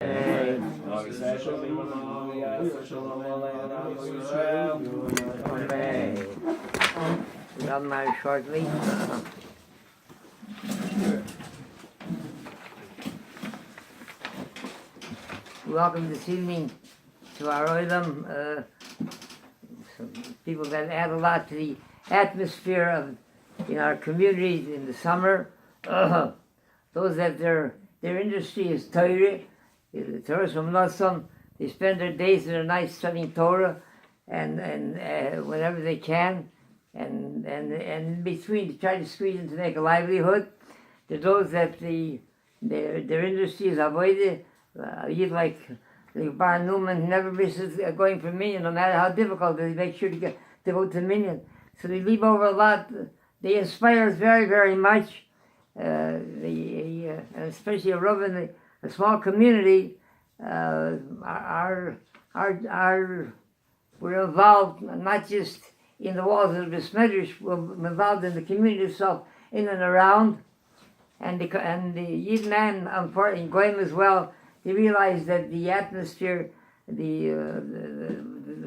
Done now shortly. Welcome this evening to our Olam. Some people that add a lot to the atmosphere of in our communities in the summer. Those that their industry is Torah, the Torah from Nassam. They spend their days in a nice studying Torah, and whenever they can, and in between to try to squeeze in to make a livelihood. There are those that their industry is avoided. You'd like Bar Newman never misses going for minyan, no matter how difficult it is. Make sure to go to minyan. So they leave over a lot. They inspire us very, very much. Especially a Rabbi in a small community. We're involved not just in the walls of the Besmedrash, we're involved in the community itself, in and around. And the Yid man, in Goyim as well, they realize that the atmosphere, the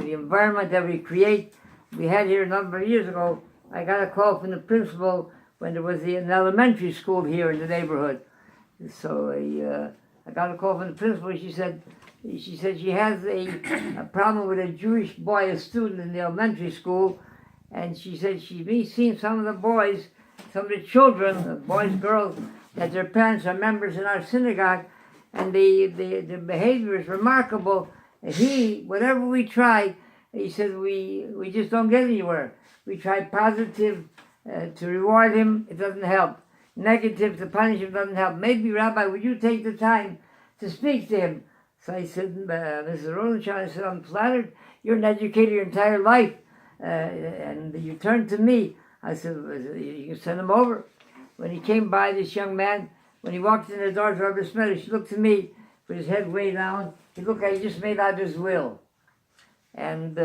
environment that we create. We had here a number of years ago, I got a call from the principal when there was an elementary school here in the neighborhood. So I got a call from the principal. She said she has a problem with a Jewish boy, a student in the elementary school, and she said she's seen some of the boys, some of the children, boys, girls, that their parents are members in our synagogue, and the behavior is remarkable. And whatever we try, he said we just don't get anywhere. We try positive to reward him, it doesn't help. Negative to punish him doesn't help. Maybe, Rabbi, would you take the time to speak to him? So I said, Mrs. Rosenshine, I said, I'm flattered. You're an educator your entire life, and you turned to me. I said, you can send him over. When he came by, this young man, when he walked in the door to Rabbi Smith, he looked to me with his head way down. He looked like he just made out his will. And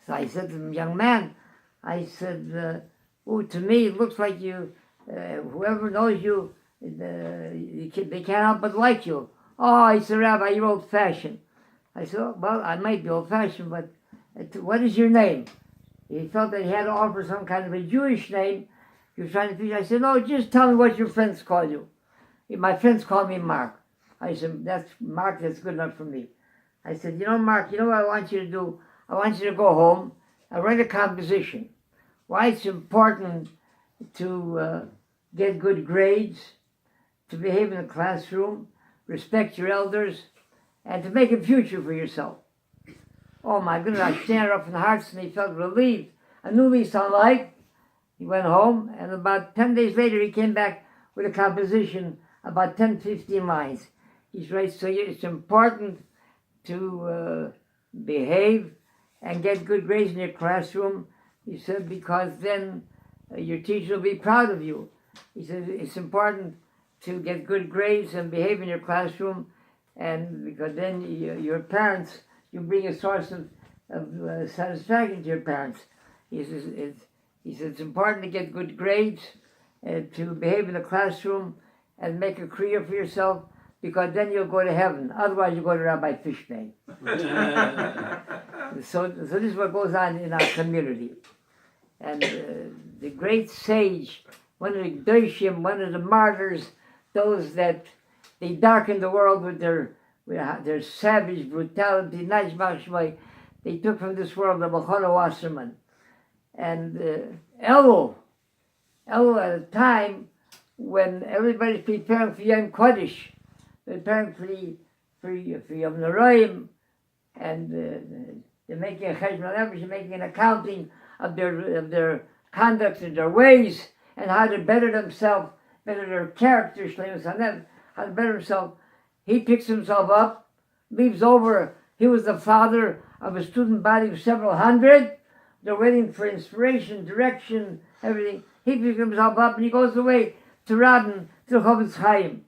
so I said to him, young man, I said, to me it looks like you, whoever knows you, they can't help but like you. Oh, he said, Rabbi, you're old-fashioned. I said, well, I might be old-fashioned, but what is your name? He felt that he had to offer some kind of a Jewish name. He was trying to teach. I said, no, just tell me what your friends call you. My friends call me Mark. I said, that's good enough for me. I said, Mark, you know what I want you to do? I want you to go home and write a composition. Why it's important to get good grades, to behave in the classroom, respect your elders, and to make a future for yourself. Oh my goodness, I stand up in the hearts, and he felt relieved. A new lease on life. He went home, and about 10 days later he came back with a composition, about 10, 15 lines. He writes, so it's important to behave and get good grades in your classroom. He said, because then your teacher will be proud of you. He said, it's important to get good grades and behave in your classroom, and because then your parents, you bring a source of satisfaction to your parents. He says, it's important to get good grades, to behave in the classroom, and make a career for yourself, because then you'll go to heaven. Otherwise, you go to Rabbi Fishbain. So this is what goes on in our community. And the great sage, one of the Doshim, one of the martyrs, those that they darkened the world with their savage brutality, they took from this world the Bechora Wasserman. And Elul at a time when everybody's preparing for Yom Kodesh, preparing for Yom Noraim, and they're making a cheshbon nefesh, they're making an accounting of their conduct and their ways, and how to better themselves, better their character, how to better himself. He picks himself up, leaves over. He was the father of a student body of several hundred. They're waiting for inspiration, direction, everything. He picks himself up and he goes away to Radin, to Chofetz Chaim.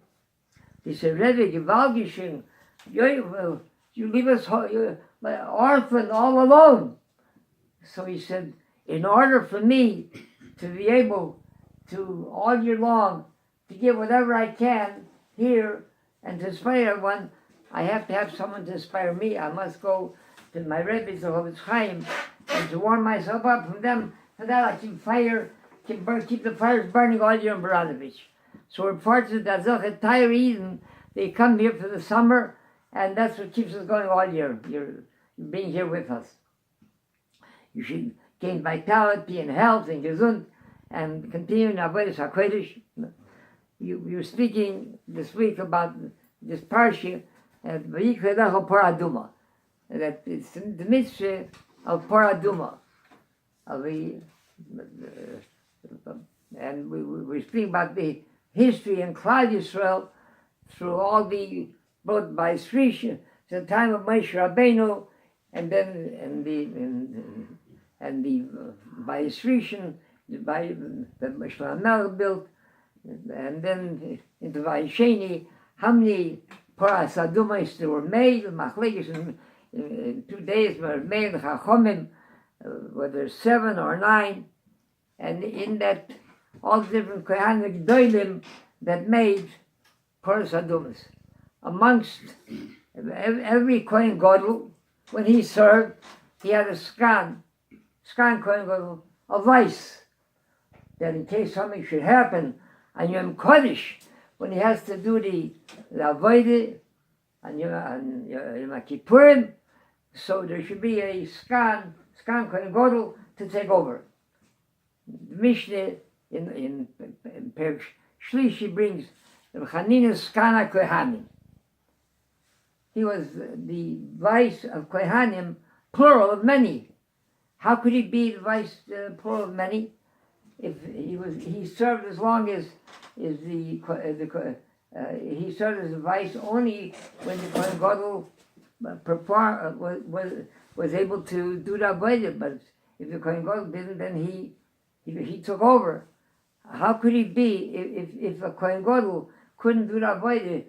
He said, Rebbe, Gewaltgeschenk, you leave us orphan all alone. So he said, in order for me to be able to, all year long, to give whatever I can here And to inspire one, I have to have someone to inspire me. I must go to my Rabbi, the Chofetz Chaim, and to warm myself up from them. For that I keep keep the fires burning all year in Baranovich. So we're fortunate that Zochet Tyre Eden, they come here for the summer, and that's what keeps us going all year. You're being here with us. You should gain vitality and health and gesund, and continue in Avodas HaKodesh. You were speaking this week about this Parsha, Vayikvedacho Poraduma, that it's the mitzvah of Poraduma. And we speak about the history in Klal Yisrael through all the, both by Srish, the time of Moshe Rabbeinu, and then by Srishan, by the Shlomo Melech built, and then into Vayisheni, how many Poras Adumas there were made, Machlekes in 2 days were made, Chachomim, whether 7 or 9, and in that, all the different Kohanim Gdolim that made Poras Adumas. Amongst every Kohen Gadol, when he served, he had a skan Kohen Gadol, a vice, that in case something should happen, and Yom Kodesh, when he has to do the Avodah and Yom Kippurim, so there should be a skan Kohen Gadol to take over. The Mishnah in Perek Shlishi brings the Chanina's Skana Kohanim. He was the vice of Kohanim, plural of many. How could he be the vice plural of many? If he served as long as he served as a vice only when the Kohen Gadol was able to do the avodah. But if the Kohen Gadol didn't, then he took over. How could he be if a Kohen Gadol couldn't do the avodah?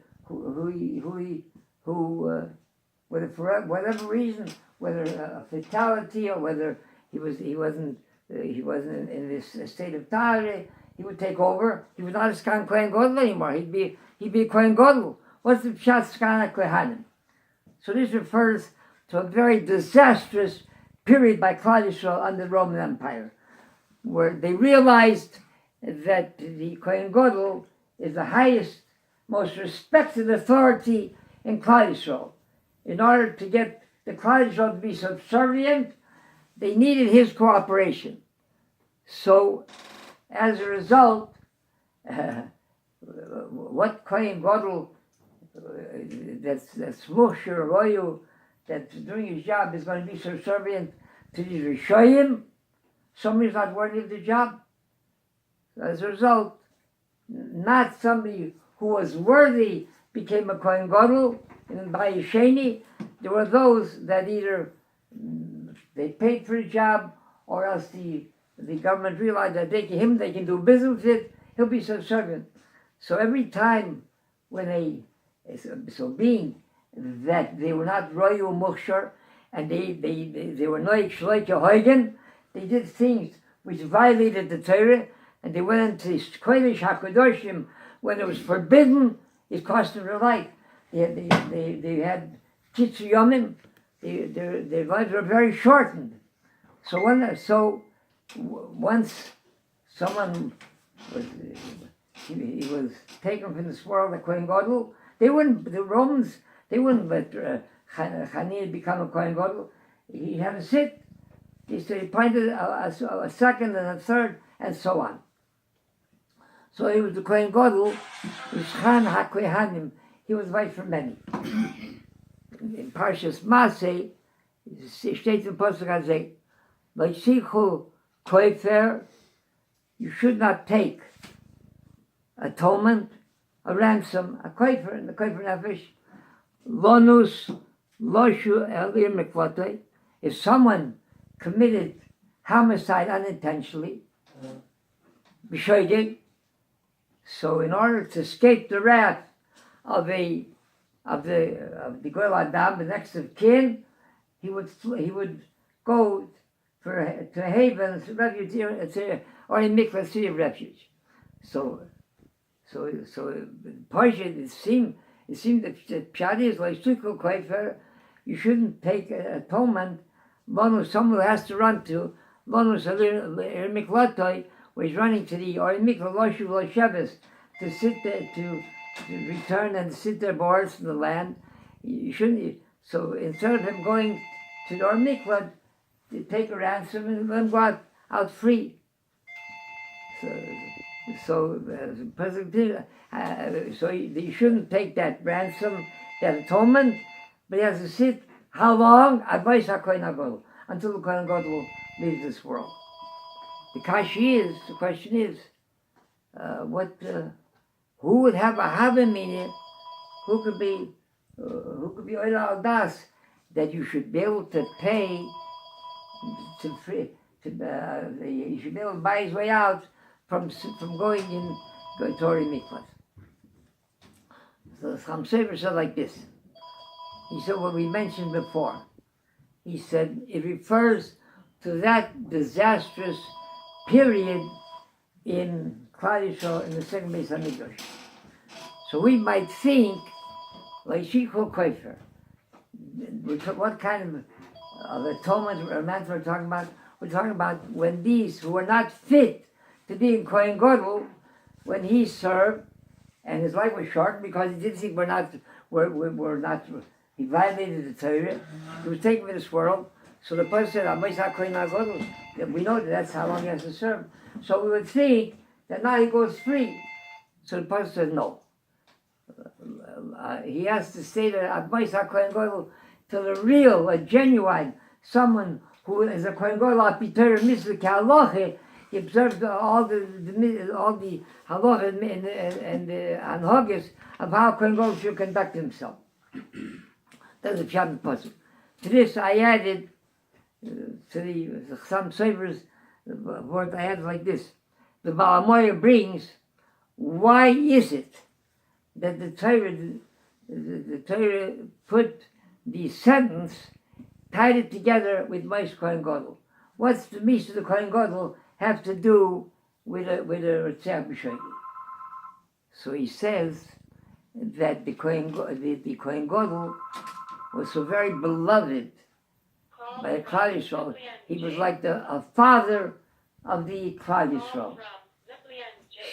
Whether for whatever reason, whether a fatality or whether he wasn't in this state of Tare, he would take over. He was not a Skan Kohen Gadol anymore. He'd be a Kohen Gadol. What's the Pshat Skana Kohanim? So this refers to a very disastrous period by Klal Yisrael under the Roman Empire, where they realized that the Kohen Gadol is the highest, most respected authority in Klal Yisrael. In order to get the Klal Yisrael to be subservient, they needed his cooperation. So, as a result, what Kohen Gadol that's Moshe Royu, that's doing his job, is going to be subservient to the Rishayim, somebody's not worthy of the job. As a result, not somebody who was worthy became a Kohen Gadol, and by Yesheni, there were those that either they paid for the job, or else the government realized that they can do business with it, he'll be subservient. So every time when being that they were not Royu Mukhshar, and they were Noik Shloike Huygen, they did things which violated the Torah, and they went into Kodesh HaKadoshim when it was forbidden. It cost them their life. They had Kitzu Yomim. Their lives were very shortened. So once someone was taken from this world, the Kohen Gadol, the Romans wouldn't let Chanina become a Kohen Gadol. He had to sit. He appointed a second and a third, and so on. So he was the Kohen Gadol, he was Chan HaKohanim. He was vice for many. In Parshas Masei, states in Pasuk Hazeh, Vaysichu koifer, you should not take atonement, a ransom, a koifer, and the koifer nefesh, lonus loshu elir mikvatei. If someone committed homicide unintentionally, b'shoigeg, so in order to escape the wrath of the Goel Adam, the next of kin, he would go to havens, refuge, or in Mikvah, city of refuge. So Parsha, it seemed it seems that the pshat is like Sukkot Koifer, you shouldn't take atonement, someone has to run to, Miklatoi, where he's running to the, or Mikla Loshu Losheves, to sit there, to return and sit there boards in the land. You shouldn't, so instead of him going to the Miklat, to take a ransom and let him go out free. So you shouldn't take that ransom, that atonement, but he has to sit, how long? Until the Kohen Gadol leaves this world. The question is, who would have a Havamina, who could be Oila al Das, that you should be able to pay, you should be able to buy his way out from going in Torah Mikvah. So the Chaim Sofer said like this. He said what we mentioned before. He said it refers to that disastrous period in Klal Yisrael in the second Beis Hamikdash. So we might think, like Shikol Koifer, what kind of atonement or amount we're talking about? We're talking about when these who were not fit to be in Kohen Gadol, when he served, and his life was short because he didn't think we're not, he violated the Torah, he was taken from this world, so the person said, we know that's how long he has to serve. So we would think that now he goes free. So the person said, no. He has to stay there at Kohen Gadol till a real, a genuine, someone who is a Kohen Gadol, Apitor Mitzvah K'Halacha, he observed all the halacha and the anhagis of how Kohen Gadol should conduct himself. That's a pshat puzzle. To this I added, to the Chaim Sofer's word, I added like this. The Baal HaMoyer brings, why is it that the Torah put the sentence, tied it together with Moshe Kohen Gadol? What's the Mishnah of the Kohen Gadol have to do with a Ritzach B'Shoigeg? So he says that the Kohen Gadol was so very beloved by Klal Yisrael. He was like a father of the Klal Yisrael.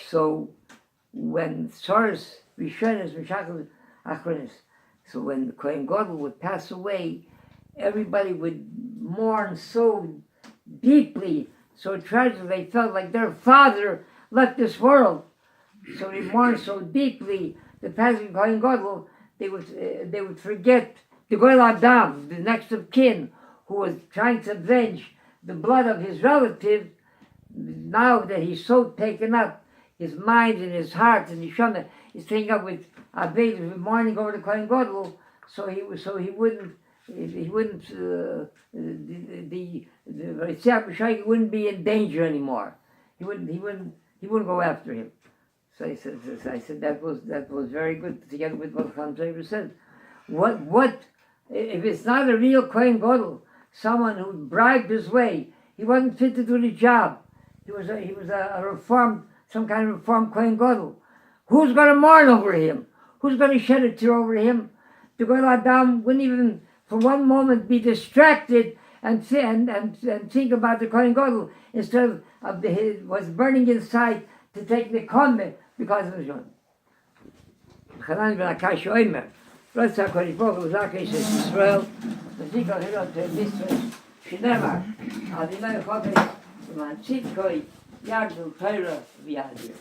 So when Soros Rishonos Mishachos Achronos, so when the Kohen Gadol would pass away, everybody would mourn so deeply, so tragically. They felt like their father left this world. So they mourned so deeply the passing of Kohen Gadol, they would forget the Goel Adam, the next of kin, who was trying to avenge the blood of his relative. Now that he's so taken up, his mind and his heart and his shana is taken up with Aved, mourning over the Kohen Gadol, so he wouldn't the Ritzach B'Shoigeg wouldn't be in danger anymore. He wouldn't go after him. So I said that was very good together with what Chaim Sofer said. What if it's not a real Kohen Gadol, someone who bribed his way? He wasn't fit to do the job. He was a reformed, some kind of reformed Kohen Gadol. Who's going to mourn over him? Who's going to shed a tear over him? The Goel Adam wouldn't even for one moment be distracted and think about the Kohen Gadol instead of was burning inside to take the Kome because of the John. Chanan ben Akash Omer, Rotsa Kodesh Baruch Hu Zakei Yisrael, V'zikol Hilot Mitzvah Shneimar, Adinai Chodesh, V'mantzit Koi Yagdul Torah V'Yadir.